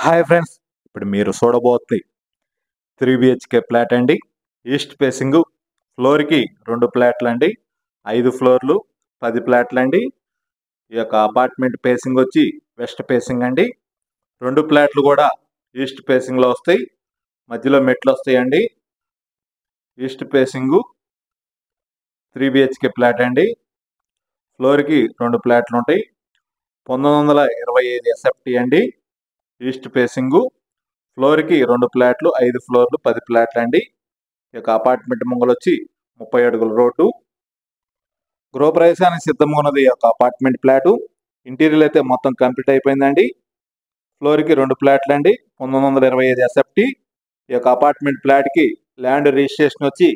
Hi friends, ఇప్పుడు మీరు చూడబోతుంది 3 BHK flat అండి. ఈస్ట్ ఫేసింగ్, ఫ్లోర్కి 2 ఫ్లాట్లు అండి. 5 ఫ్లోర్లు 10 ఫ్లాట్లు అండి. ఈ యొక్క అపార్ట్మెంట్ ఫేసింగ్ వచ్చి వెస్ట్ ఫేసింగ్ అండి. 2 ఫ్లాట్లు కూడా ఈస్ట్ ఫేసింగ్లో వస్తాయి. మధ్యలో మెట్లు వస్తాయండి. ఈస్ట్ ఫేసింగ్ 3 BHK ఫ్లాట్ అండి. ఫ్లోర్కి 2 ఫ్లాట్లు ఉంటాయి. 1925 SFT అండి. ఈస్ట్ ఫేసింగ్, ఫ్లోర్కి 2 ఫ్లాట్లు, 5 ఫ్లోర్లు 10 ఫ్లాట్లు అండి. ఈ యొక్క అపార్ట్మెంట్ ముంగలు వచ్చి 30 అడుగుల రోడ్డు. గృహప్రవేశానికి సిద్ధంగా ఉన్నది ఈ యొక్క అపార్ట్మెంట్ ఫ్లాటు. ఇంటీరియర్ అయితే మొత్తం కంప్లీట్ అయిపోయిందండి. ఫ్లోర్కి 2 ఫ్లాట్లు అండి. 1925 SFT. ఈ యొక్క అపార్ట్మెంట్ ఫ్లాట్కి ల్యాండ్ రిజిస్ట్రేషన్ వచ్చి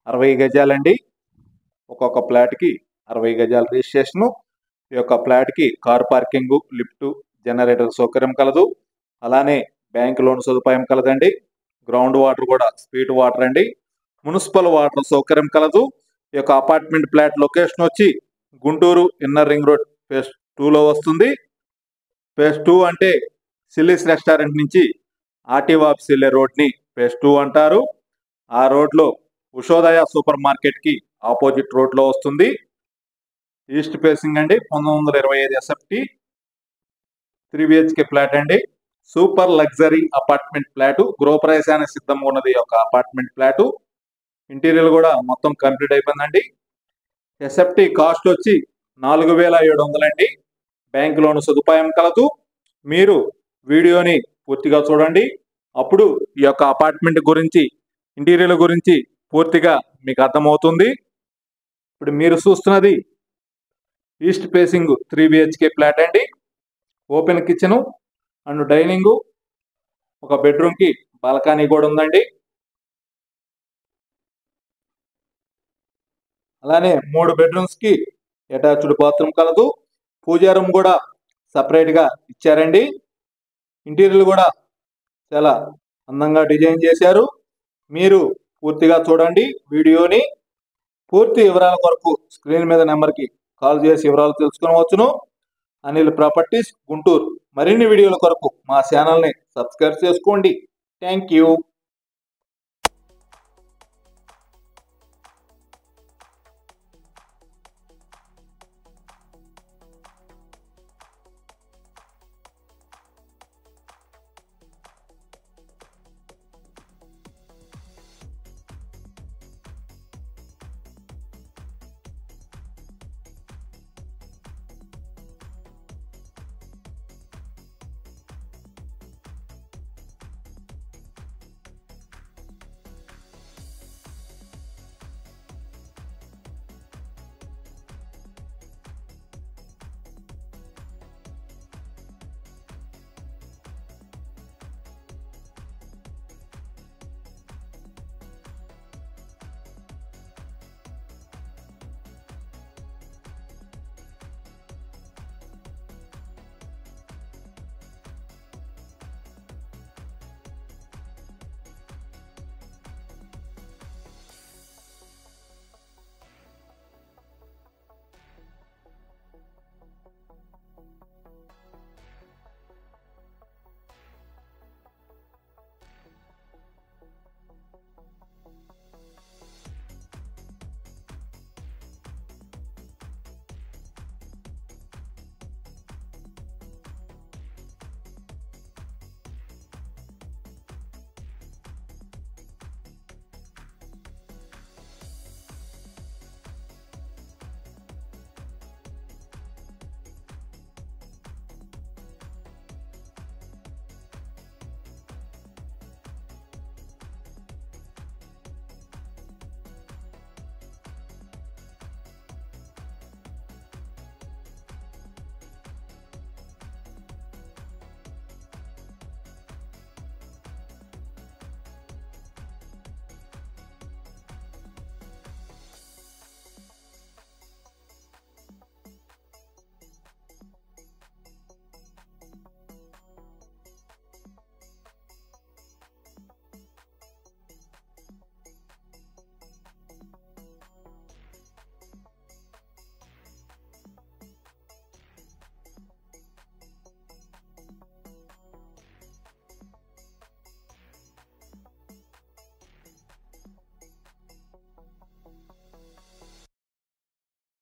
60 గజాలండి. ఒక్కొక్క ఫ్లాట్కి 60 గజాల రిజిస్ట్రేషను. ఈ యొక్క ఫ్లాట్కి కార్ పార్కింగ్, లిఫ్ట్, జనరేటర్ సౌకర్యం కలదు. అలానే బ్యాంక్ లోన్ సదుపాయం కలదండి. గ్రౌండ్ వాటర్ కూడా స్పీడ్ వాటర్ అండి. మున్సిపల్ వాటర్ సౌకర్యం కలదు. ఈ యొక్క అపార్ట్మెంట్ ఫ్లాట్ లొకేషన్ వచ్చి Guntur inner ring road phase 2లో వస్తుంది. ఫేజ్ 2 అంటే సిల్లీస్ రెస్టారెంట్ నుంచి ఆర్టీఓ ఆఫీస్ వెళ్ళే రోడ్ని ఫేజ్ 2 అంటారు. ఆ రోడ్లో ఉషోదయ సూపర్ మార్కెట్కి ఆపోజిట్ రోడ్లో వస్తుంది. ఈస్ట్ ఫేసింగ్ అండి. 1925 SFT 3 BHK ఫ్లాట్ అండి. Super luxury apartment flat. గృహప్రవేశానికి సిద్ధంగా ఉన్నది ఒక అపార్ట్మెంట్ ఫ్లాటు. ఇంటీరియర్ కూడా మొత్తం కంప్లీట్ అయిపోయిందండి. SFT కాస్ట్ వచ్చి 4700 అండి. బ్యాంక్ లోన్ సదుపాయం కలదు. మీరు వీడియోని పూర్తిగా చూడండి. అప్పుడు ఈ యొక్క అపార్ట్మెంట్ గురించి, ఇంటీరియర్ గురించి పూర్తిగా మీకు అర్థమవుతుంది. ఇప్పుడు మీరు చూస్తున్నది ఈస్ట్ ఫేసింగ్ 3 BHK ఫ్లాట్ అండి. ఓపెన్ కిచెను అండ్ డైనింగ్, ఒక బెడ్రూమ్కి బాల్కనీ కూడా ఉందండి. అలానే 3 బెడ్రూమ్స్కి అటాచ్డ్ బాత్రూమ్ కలదు. పూజా రూమ్ కూడా సపరేట్గా ఇచ్చారండి. ఇంటీరియర్ కూడా చాలా అందంగా డిజైన్ చేశారు. మీరు పూర్తిగా చూడండి వీడియోని. పూర్తి వివరాల కొరకు స్క్రీన్ మీద నెంబర్కి కాల్ చేసి వివరాలు తెలుసుకోవచ్చును. అనిల్ ప్రాపర్టీస్ గుంటూరు. మరిన్ని వీడియోల కొరకు మా ఛానల్ని సబ్స్క్రైబ్ చేసుకోండి. Thank you.